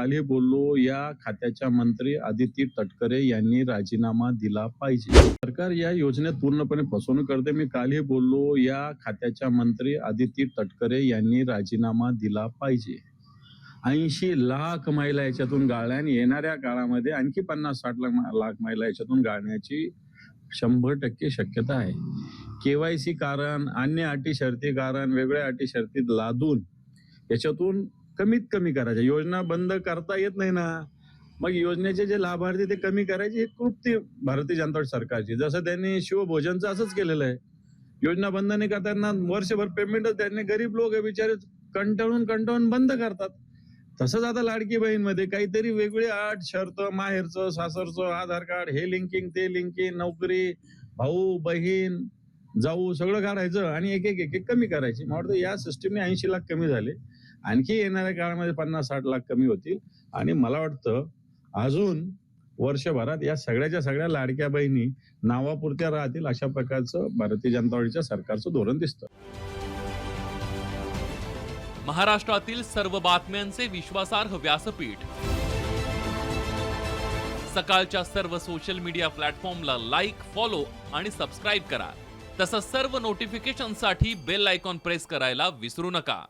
कालही बोललो, या खात्याच्या मंत्री आदिती तटकरे यांनी राजीनामा दिला पाहिजे. सरकार या योजनेत पूर्णपणे फसवणूक करते. मी कालही बोललो, या खात्याच्या मंत्री आदिती तटकरे यांनी राजीनामा दिला पाहिजे. 80 लाख महिला याच्यातून गाळल्या आणि येणाऱ्या काळामध्ये आणखी 50-60 लाख महिला याच्यातून गाळण्याची 100% शक्यता आहे. KYC कारण, अन्य अटी शर्ती कारण, वेगळ्या अटी शर्तीत लादून याच्यातून कमीत कमी करायच्या. योजना बंद करता येत नाही ना, मग योजनेचे जे लाभार्थी ते कमी करायची ही कृती भारतीय जनता सरकारची. जसं त्यांनी शिवभोजनचं असंच केलेलं आहे. योजना बंद नाही करताना वर्षभर पेमेंटच त्यांनी गरीब लोक हे बिचारे कंटाळून बंद करतात. तसंच आता लाडकी बहीणमध्ये काहीतरी वेगळी अट शर्त, माहेरचं, सासरचं, आधार कार्ड, हे लिंकिंग, ते लिंकिंग, नोकरी, भाऊ, बहीण, जाऊ सगळं काढायचं आणि एक एक कमी करायची. मला वाटतं या सिस्टीमने 80 लाख कमी झाले. आणखी येणाऱ्या काळामध्ये 50-60 लाख कमी होतील आणि मला वाटतं अजून वर्षभरात या सगळ्या लाडक्या बहिणी नावापुरत्या राहतील अशा प्रकारचं भारतीय जनता पार्टीच्या सरकारचं धोरण दिसतं. महाराष्ट्रातील सर्व बातम्यांचे विश्वासार्ह व्यासपीठ. सकाळच्या सर्व सोशल मीडिया प्लॅटफॉर्मला लाईक, फॉलो आणि सबस्क्राईब करा. तसंच सर्व नोटिफिकेशनसाठी बेल आयकॉन प्रेस करायला विसरू नका.